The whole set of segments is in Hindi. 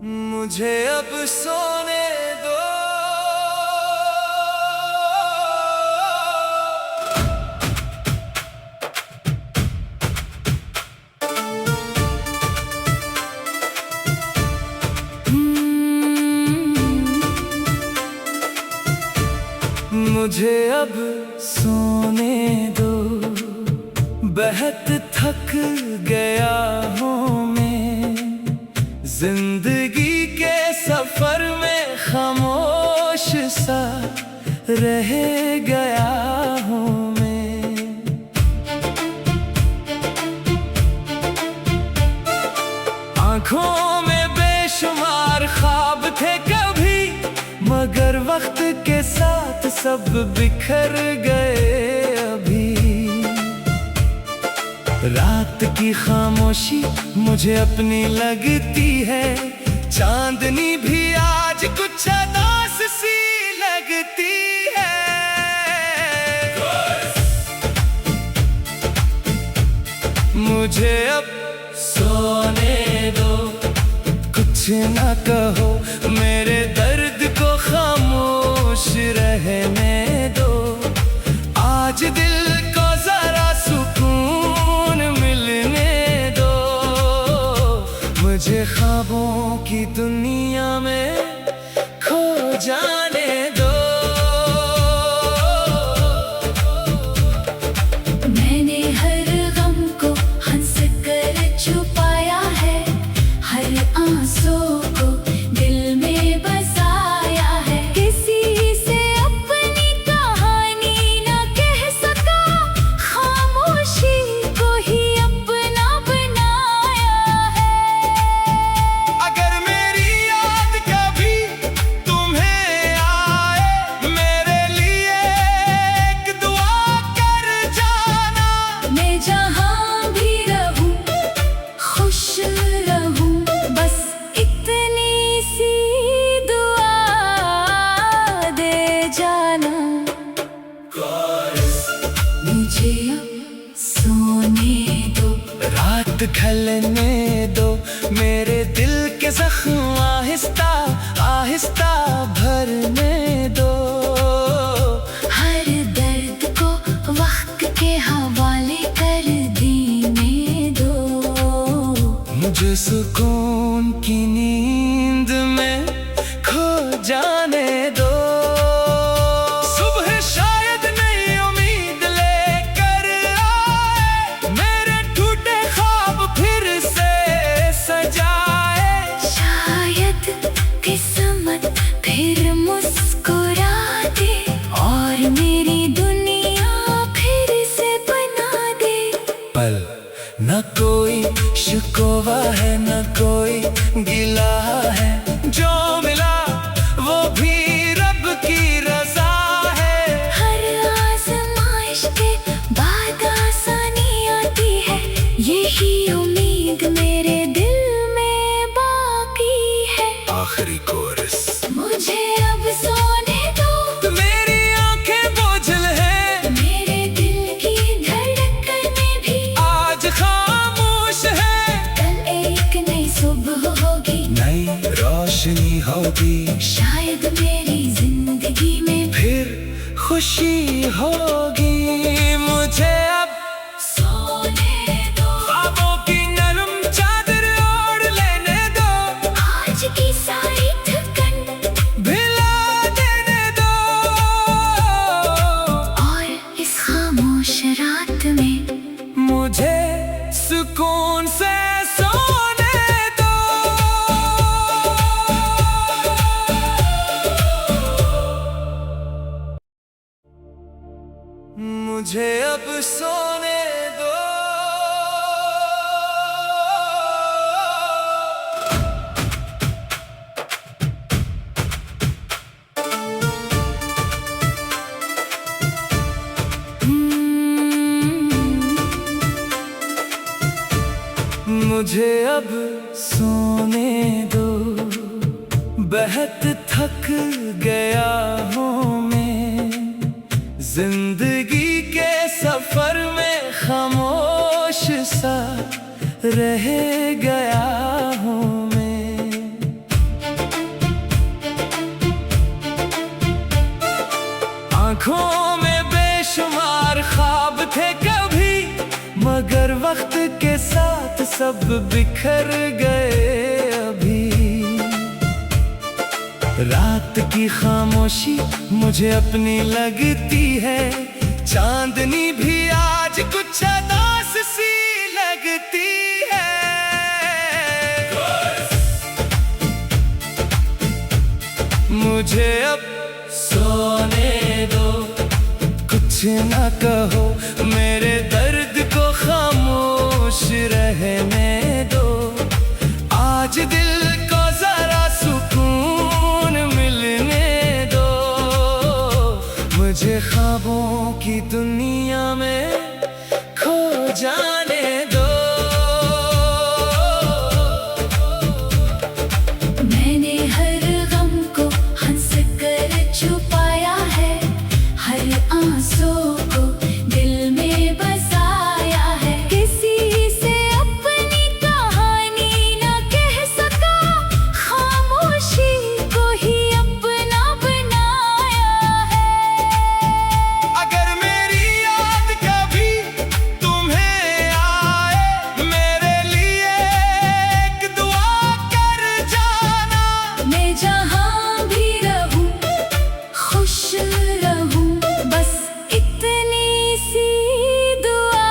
मुझे अब सोने दो। मुझे अब सोने दो, बहुत थक गया हूँ मैं। जिंदगी के सफर में खामोश सा रह गया हूँ मैं। आँखों में बेशुमार ख्वाब थे कभी, मगर वक्त के साथ सब बिखर गए अभी। रात की खामोशी मुझे अपनी लगती है, चांदनी भी आज कुछ अदास सी लगती है। मुझे अब सोने दो, कुछ ना कहो मेरे दर्द को खामोश रहने दो। आज दिल को जरा सुकून मिलने दो, मुझे ख्वाबों की दुनिया में खो जाने दो। मैंने हर गम को हंस कर छुपाया है, हर आंसू को दिल में बसाया है। किसी से अपनी कहानी न कह सका, खामोशी को ही अपना बनाया है। अगर मेरी याद कभी तुम्हें आए, मेरे लिए एक दुआ कर जाना। मैं जहाँ भी रहूं खुश रहूं, बस इतनी सी दुआ दे जाना। मुझे अब सोने दो, रात ढलने दो, मेरे दिल के जख्म आहिस्ता आहिस्ता भरने दो। हर दर्द को वक्त के हवाले कर देने दो। मुझे सुकून की नींद में खो जाने दो। सुबह शायद नई उम्मीद लेकर आए, मेरे टूटे ख्वाब फिर से सजाए। शायद किस्मत फिर मुस्कुरा दे, और मेरी दुनिया फिर से बना दे। पल न कोई शिकवा है, न कोई गिला है, जो मिला वो भी रब की रज़ा है। हर आज़माइश के बाद आसानी आती है, यही उम्मीद मेरे दिल में बाकी है। आखिरी कोरस। मुझे अब सोने दो, मेरी आंखें बोझल है, मेरे दिल की धड़कनें भी आज खामोश है। कल एक नई सुबह होगी, नई रोशनी होगी, शायद मेरी जिंदगी में फिर खुशी होगी। मुझे अब सोने दो, ख्वाबों की नरम चादर ओढ़ लेने दो। आज की सारी थकन भिला देने दो। और इस खामोश रात में मुझे सुकून से सोने दो। मुझे अब सोने दो। मुझे अब सोने दो, बहुत थक गया हूँ मैं। जिंदगी के सफर में खामोश सा रह गया हूँ मैं। सब बिखर गए अभी। रात की खामोशी मुझे अपनी लगती है, चांदनी भी आज कुछ उदास सी लगती है। मुझे अब सोने दो, कुछ ना कहो, मेरे दर्द को खामोश रहने दो। आज दिल को जरा सुकून मिलने दो, मुझे ख्वाबों की दुनिया में खो जाने दो। मैंने हर गम को हंस कर छुपाया है, हर आंसू को दिल में बसाया है। किसी से अपनी कहानी ना कह सका, खामोशी को ही अपना बनाया है। अगर मेरी याद कभी तुम्हें आए, मेरे लिए एक दुआ कर जाना। मैं जहाँ भी रहूं खुश रहूं, बस इतनी सी दुआ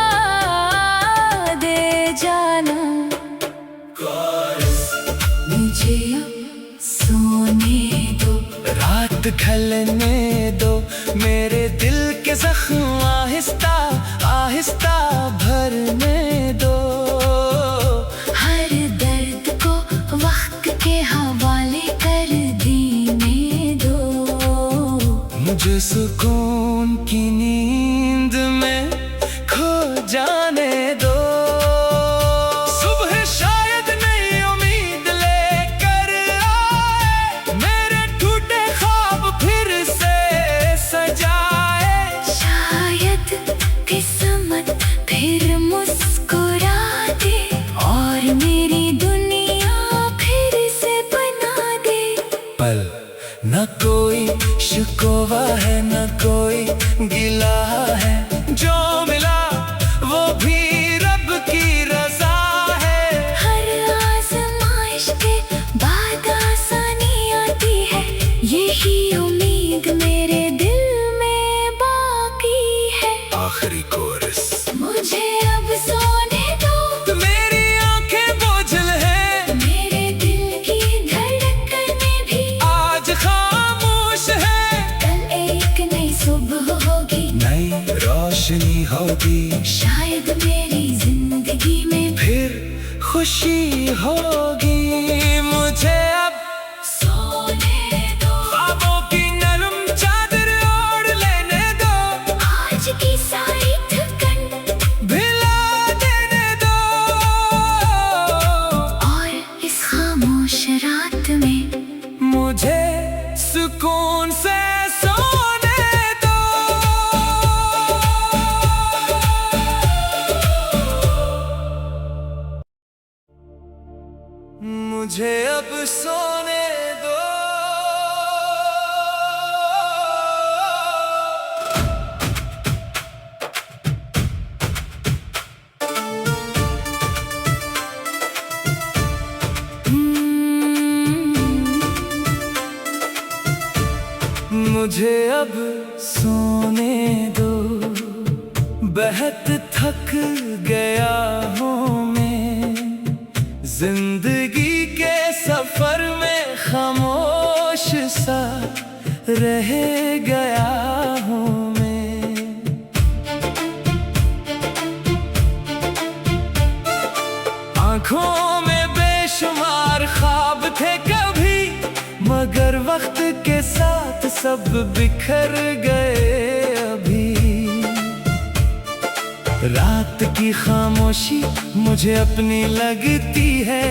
दे जाना। मुझे अब सोने दो, रात ढलने दो, मेरे दिल के जख्म आहिस्ता आहिस्ता भरने दो। हर दर्द को वक्त के हवाले कर देने दो। मुझे सुकून की नींद में खो जाने दो। सुबह शायद नई उम्मीद लेकर आए, मेरे टूटे ख्वाब फिर से सजाए। शायद किस्मत फिर मुस्कुरा दे और मेरी दुनिया फिर से बना दे। पल न कोई शिकवा है, न कोई गिला है, जो मिला वो भी रब की रजा है। हर आज़माइश के बाद आसानी आती है, यही उम्मीद मेरे दिल में बाकी है। आखिरी कोरस। मुझे अब सोने दो, मेरी आंखें बोझल है, मेरे दिल की धड़कनें भी आज खामोश है। कल एक नई सुबह होगी, नई रोशनी होगी, शायद मेरी जिंदगी में फिर खुशी होगी। मुझे अब सोने दो, ख्वाबों की नरम चादर ओढ़ लेने दो। आज की सारी थकन भिला देने दो। और इस खामोश रात में मुझे सुकून से सोने दो। मुझे अब सोने दो। मुझे अब सोने दो, बहुत थक गया हूँ मैं, जिंदगी के सफर में खामोश सा रह गया हूँ मैं। आँखों में बेशुमार ख्वाब थे कभी, मगर वक्त के साथ सब बिखर गए अभी। रात की खामोशी मुझे अपनी लगती है,